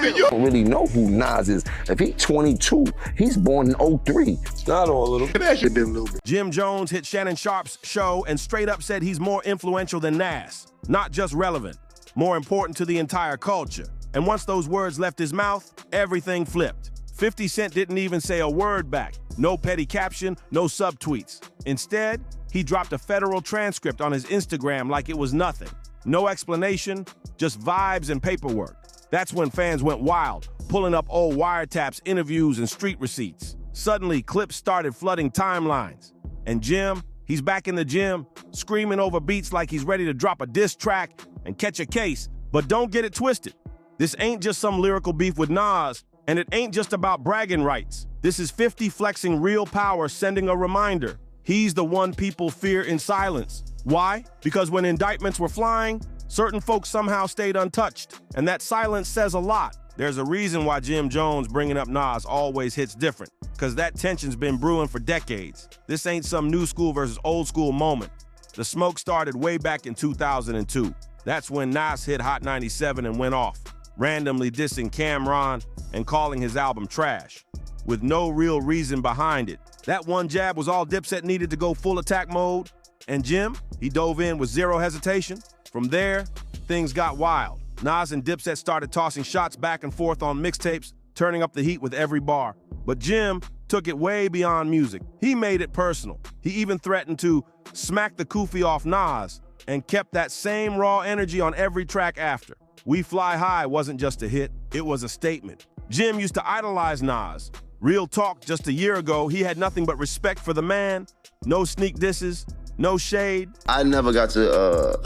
You don't really know who Nas is. If he's 22, he's born in 03. Not all of them. That should be a little bit. Jim Jones hit Shannon Sharpe's show and straight up said he's more influential than Nas. Not just relevant, more important to the entire culture. And once those words left his mouth, everything flipped. 50 Cent didn't even say a word back. No petty caption, no subtweets. Instead, he dropped a federal transcript on his Instagram like it was nothing. No explanation, just vibes and paperwork. That's when fans went wild, pulling up old wiretaps, interviews, and street receipts. Suddenly, clips started flooding timelines. And Jim, he's back in the gym, screaming over beats like he's ready to drop a diss track and catch a case. But don't get it twisted. This ain't just some lyrical beef with Nas, and it ain't just about bragging rights. This is 50 flexing real power, sending a reminder. He's the one people fear in silence. Why? Because when indictments were flying, certain folks somehow stayed untouched, and that silence says a lot. There's a reason why Jim Jones bringing up Nas always hits different, because that tension's been brewing for decades. This ain't some new school versus old school moment. The smoke started way back in 2002. That's when Nas hit Hot 97 and went off, randomly dissing Cameron and calling his album trash, with no real reason behind it. That one jab was all Dipset needed to go full attack mode, and Jim, he dove in with zero hesitation. From there, things got wild. Nas and Dipset started tossing shots back and forth on mixtapes, turning up the heat with every bar. But Jim took it way beyond music. He made it personal. He even threatened to smack the kufi off Nas and kept that same raw energy on every track after. We Fly High wasn't just a hit, it was a statement. Jim used to idolize Nas. Real talk, just a year ago, he had nothing but respect for the man. No sneak disses, no shade. I never got to,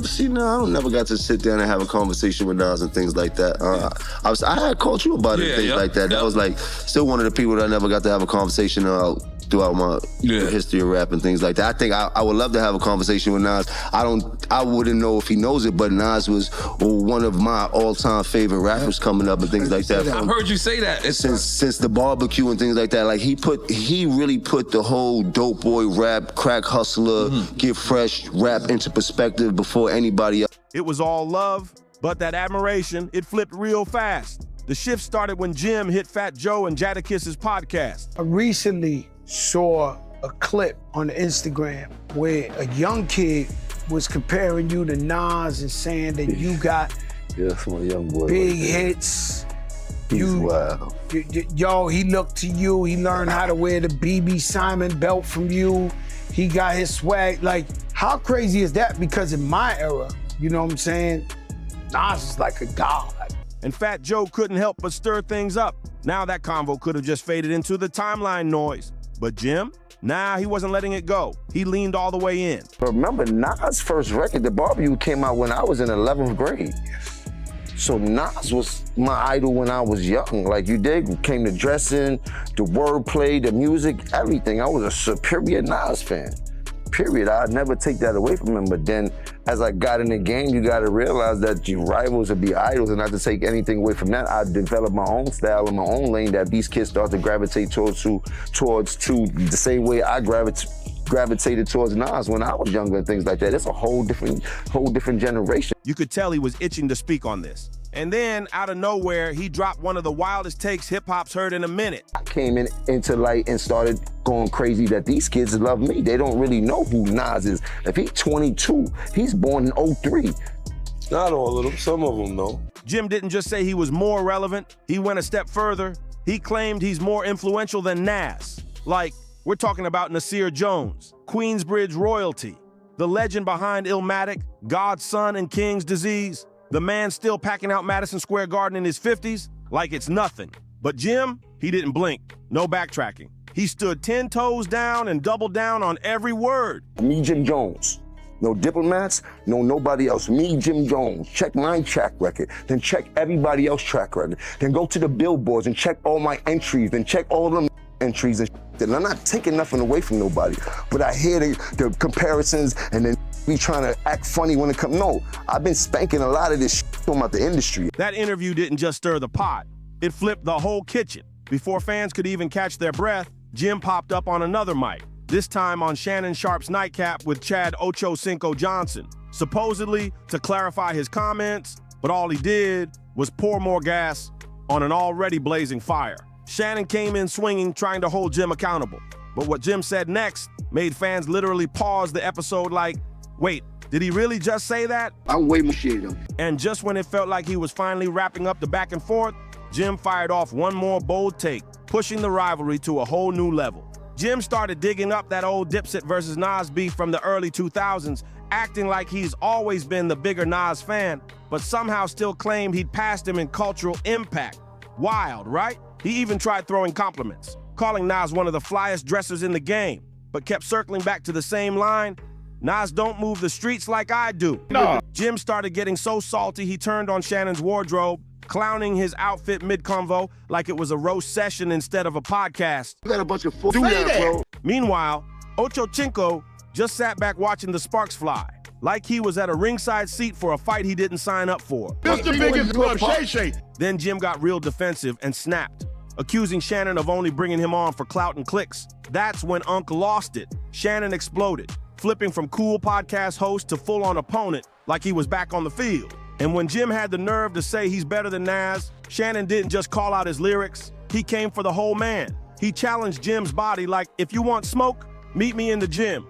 see Nas. I never got to sit down and have a conversation with Nas and things like that. I had called you about it and things like that. That was like still one of the people that I never got to have a conversation throughout my history of rap and things like that. I think I would love to have a conversation with Nas. I wouldn't know if he knows it, but Nas was one of my all-time favorite rappers coming up and things like that. I've heard you say that. Since the barbecue and things like that. Like he really put the whole dope boy rap, crack hustler, get fresh rap into perspective before anybody else. It was all love, but that admiration, it flipped real fast. The shift started when Jim hit Fat Joe and Jadakiss's podcast. I recently saw a clip on Instagram where a young kid was comparing you to Nas and saying that you got That's my young boy. big hits. Wow. Yo, he looked to you. He learned how to wear the BB Simon belt from you. He got his swag. Like, how crazy is that? Because in my era, you know what I'm saying? Nas is like a god. And Fat Joe couldn't help but stir things up. Now that convo could have just faded into the timeline noise. But Jim, he wasn't letting it go. He leaned all the way in. But remember, Nas' first record, The Barbecue, came out when I was in 11th grade. So Nas was my idol when I was young. Like you did, came to dressing, the wordplay, the music, everything. I was a superior Nas fan. Period. I'd never take that away from him. But then as I got in the game, you gotta realize that your rivals would be idols, and not to take anything away from that, I developed my own style and my own lane that these kids start to gravitate towards the same way I gravitated towards Nas when I was younger and things like that. It's a whole different generation. You could tell he was itching to speak on this. And then, out of nowhere, he dropped one of the wildest takes hip-hop's heard in a minute. I came into light and started going crazy that these kids love me. They don't really know who Nas is. If he's 22, he's born in 03. Not all of them, some of them though. Jim didn't just say he was more relevant, he went a step further. He claimed he's more influential than Nas. Like, we're talking about Nasir Jones, Queensbridge royalty, the legend behind Illmatic, God's Son and King's Disease, the man still packing out Madison Square Garden in his 50s like it's nothing. But Jim, he didn't blink, no backtracking. He stood 10 toes down and doubled down on every word. Me, Jim Jones. No diplomats, no nobody else. Me, Jim Jones. Check my track record, then check everybody else's track record. Then go to the billboards and check all my entries, then check all them entries and and I'm not taking nothing away from nobody. But I hear the comparisons and then be trying to act funny when it comes. No, I've been spanking a lot of this about the industry. That interview didn't just stir the pot, it flipped the whole kitchen. Before fans could even catch their breath, Jim popped up on another mic, this time on Shannon Sharpe's Nightcap with Chad Ocho Cinco Johnson, supposedly to clarify his comments, but all he did was pour more gas on an already blazing fire. Shannon came in swinging, trying to hold Jim accountable. But what Jim said next made fans literally pause the episode like, wait, did he really just say that? I'm way more shit though. And just when it felt like he was finally wrapping up the back and forth, Jim fired off one more bold take, pushing the rivalry to a whole new level. Jim started digging up that old Dipset versus Nas beef from the early 2000s, acting like he's always been the bigger Nas fan, but somehow still claimed he'd passed him in cultural impact. Wild, right? He even tried throwing compliments, calling Nas one of the flyest dressers in the game, but kept circling back to the same line, Nas don't move the streets like I do. No. Jim started getting so salty he turned on Shannon's wardrobe, clowning his outfit mid-convo like it was a roast session instead of a podcast. You got a bunch of fools. Do that, bro. Meanwhile, Ocho Cinco just sat back watching the sparks fly, like he was at a ringside seat for a fight he didn't sign up for. This the biggest club, Shay. Then Jim got real defensive and snapped, accusing Shannon of only bringing him on for clout and clicks. That's when Unc lost it. Shannon exploded, flipping from cool podcast host to full-on opponent like he was back on the field. And when Jim had the nerve to say he's better than Nas, Shannon didn't just call out his lyrics, he came for the whole man. He challenged Jim's body like, if you want smoke, meet me in the gym.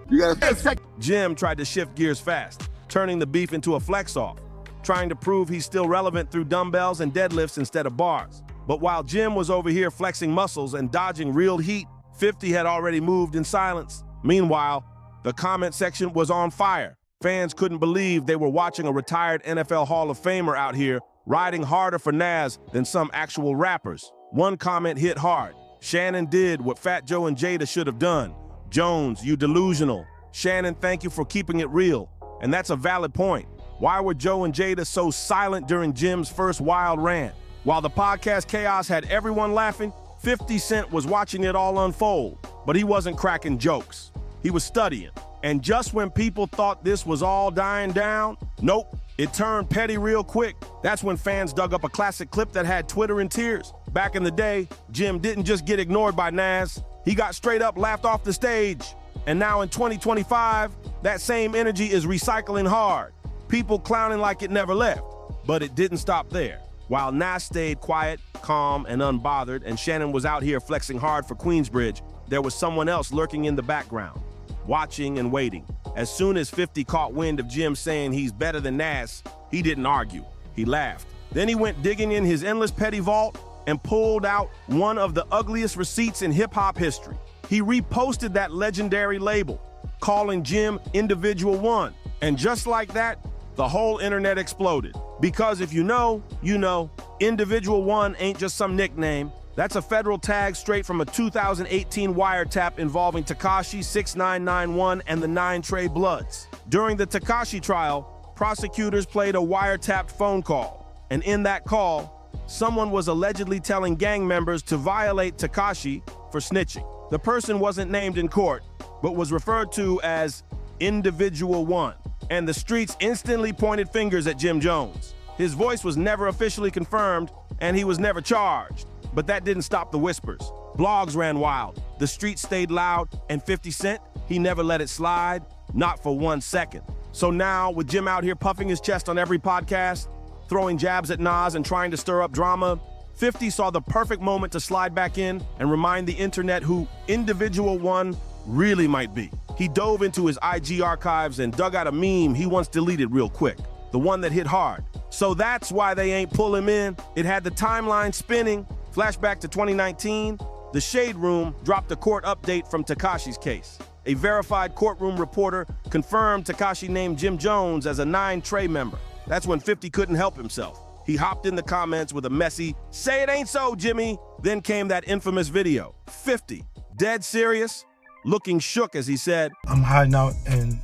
Jim tried to shift gears fast, turning the beef into a flex-off, trying to prove he's still relevant through dumbbells and deadlifts instead of bars. But while Jim was over here flexing muscles and dodging real heat, 50 had already moved in silence. Meanwhile, the comment section was on fire. Fans couldn't believe they were watching a retired NFL Hall of Famer out here riding harder for Nas than some actual rappers. One comment hit hard. Shannon did what Fat Joe and Jada should have done. Jones, you delusional. Shannon, thank you for keeping it real. And that's a valid point. Why were Joe and Jada so silent during Jim's first wild rant? While the podcast chaos had everyone laughing, 50 Cent was watching it all unfold. But he wasn't cracking jokes. He was studying. And just when people thought this was all dying down, nope, it turned petty real quick. That's when fans dug up a classic clip that had Twitter in tears. Back in the day, Jim didn't just get ignored by Nas, he got straight up laughed off the stage. And now in 2025, that same energy is recycling hard. People clowning like it never left. But it didn't stop there. While Nas stayed quiet, calm, and unbothered, and Shannon was out here flexing hard for Queensbridge, there was someone else lurking in the background, watching and waiting. As soon as 50 caught wind of Jim saying he's better than Nas, he didn't argue. He laughed. Then he went digging in his endless petty vault and pulled out one of the ugliest receipts in hip-hop history. He reposted that legendary label, calling Jim Individual One. And just like that, the whole internet exploded. Because if you know, you know, Individual One ain't just some nickname. That's a federal tag straight from a 2018 wiretap involving Tekashi 6991 and the 9 Trey Bloods. During the Tekashi trial, prosecutors played a wiretapped phone call. And in that call, someone was allegedly telling gang members to violate Tekashi for snitching. The person wasn't named in court, but was referred to as Individual One. And the streets instantly pointed fingers at Jim Jones. His voice was never officially confirmed, and he was never charged. But that didn't stop the whispers. Blogs ran wild, the streets stayed loud, and 50 Cent, he never let it slide, not for 1 second. So now, with Jim out here puffing his chest on every podcast, throwing jabs at Nas and trying to stir up drama, 50 saw the perfect moment to slide back in and remind the internet who Individual One really might be. He dove into his IG archives and dug out a meme he once deleted real quick, the one that hit hard. So that's why they ain't pull him in. It had the timeline spinning. Flashback to 2019, the Shade Room dropped a court update from Tekashi's case. A verified courtroom reporter confirmed Tekashi named Jim Jones as a 9 Trey member. That's when 50 couldn't help himself. He hopped in the comments with a messy, "Say it ain't so, Jimmy." Then came that infamous video. 50, dead serious, looking shook as he said, "I'm hiding out in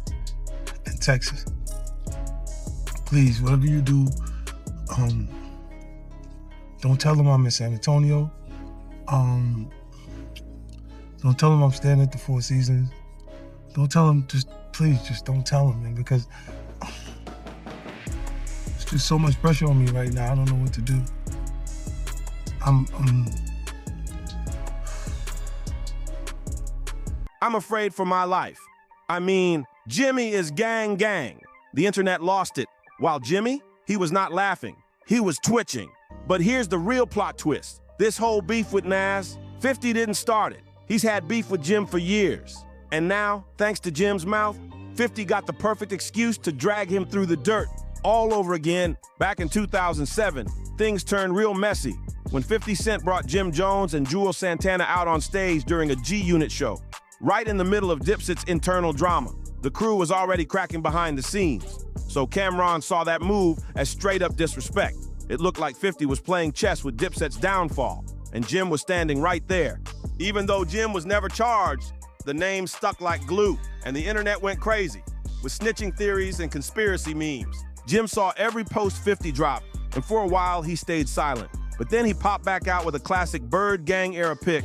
Texas. Please, whatever you do, don't tell them I'm in San Antonio. Don't tell them I'm staying at the Four Seasons. Don't tell them, please don't tell them, man, because there's just so much pressure on me right now. I don't know what to do. I'm afraid for my life. I mean, Jimmy is gang. The internet lost it. While Jimmy, he was not laughing. He was twitching. But here's the real plot twist. This whole beef with Nas, 50 didn't start it. He's had beef with Jim for years. And now, thanks to Jim's mouth, 50 got the perfect excuse to drag him through the dirt all over again. Back in 2007, things turned real messy when 50 Cent brought Jim Jones and Juelz Santana out on stage during a G-Unit show. Right in the middle of Dipset's internal drama, the crew was already cracking behind the scenes. So Cameron saw that move as straight-up disrespect. It looked like 50 was playing chess with Dipset's downfall, and Jim was standing right there. Even though Jim was never charged, the name stuck like glue, and the internet went crazy with snitching theories and conspiracy memes. Jim saw every post 50 drop, and for a while he stayed silent. But then he popped back out with a classic Bird Gang era pic,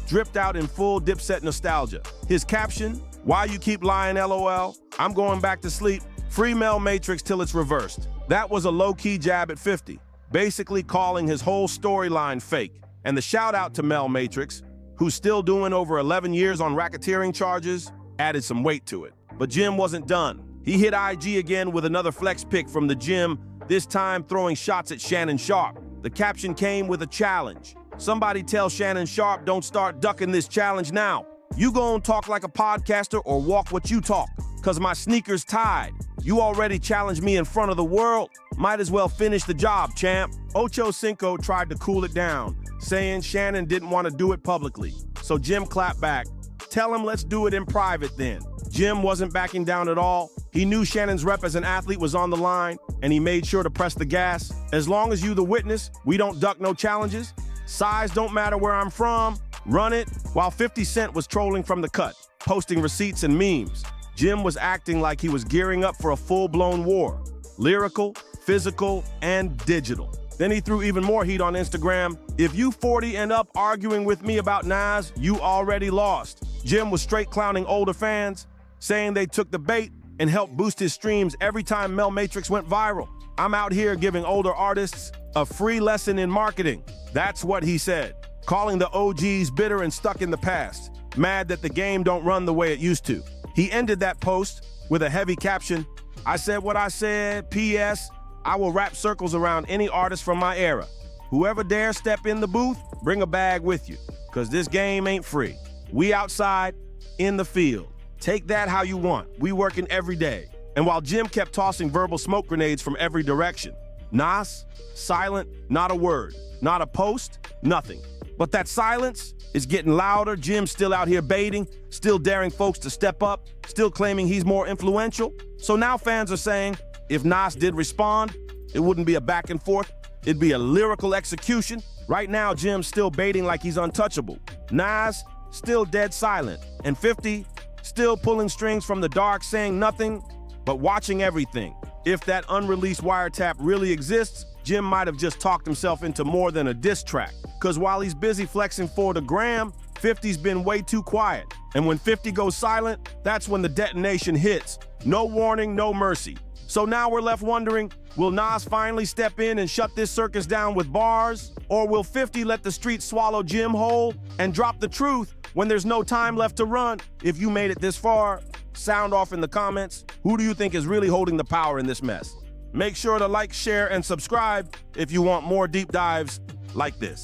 dripped out in full Dipset nostalgia. His caption, "Why you keep lying, LOL? I'm going back to sleep. Free Mel Matrix till it's reversed." That was a low-key jab at 50, basically calling his whole storyline fake. And the shout out to Mel Matrix, who's still doing over 11 years on racketeering charges, added some weight to it. But Jim wasn't done. He hit IG again with another flex pic from the gym, this time throwing shots at Shannon Sharpe. The caption came with a challenge. "Somebody tell Shannon Sharpe don't start ducking this challenge now. You gon' talk like a podcaster or walk what you talk, cause my sneakers tied. You already challenged me in front of the world. Might as well finish the job, champ." Ocho Cinco tried to cool it down, saying Shannon didn't want to do it publicly. So Jim clapped back. "Tell him let's do it in private then." Jim wasn't backing down at all. He knew Shannon's rep as an athlete was on the line, and he made sure to press the gas. "As long as you the witness, we don't duck no challenges. Size don't matter where I'm from. Run it." While 50 Cent was trolling from the cut, posting receipts and memes, Jim was acting like he was gearing up for a full-blown war. Lyrical, physical, and digital. Then he threw even more heat on Instagram. "If you 40 and up arguing with me about Nas, you already lost." Jim was straight clowning older fans, saying they took the bait and helped boost his streams every time Mel Matrix went viral. "I'm out here giving older artists a free lesson in marketing." That's what he said, calling the OGs bitter and stuck in the past, mad that the game don't run the way it used to. He ended that post with a heavy caption, "I said what I said, P.S. I will wrap circles around any artist from my era. Whoever dares step in the booth, bring a bag with you, cause this game ain't free. We outside, in the field. Take that how you want. We working every day." And while Jim kept tossing verbal smoke grenades from every direction, Nas, silent, not a word, not a post, nothing. But that silence is getting louder. Jim's still out here baiting, still daring folks to step up, still claiming he's more influential. So now fans are saying, if Nas did respond, it wouldn't be a back and forth, it'd be a lyrical execution. Right now, Jim's still baiting like he's untouchable. Nas, still dead silent. And 50, still pulling strings from the dark, saying nothing, but watching everything. If that unreleased wiretap really exists, Jim might have just talked himself into more than a diss track. Cause while he's busy flexing for the gram, 50's been way too quiet. And when 50 goes silent, that's when the detonation hits. No warning, no mercy. So now we're left wondering, will Nas finally step in and shut this circus down with bars? Or will 50 let the streets swallow Jim whole and drop the truth when there's no time left to run? If you made it this far, sound off in the comments. Who do you think is really holding the power in this mess? Make sure to like, share, and subscribe if you want more deep dives like this.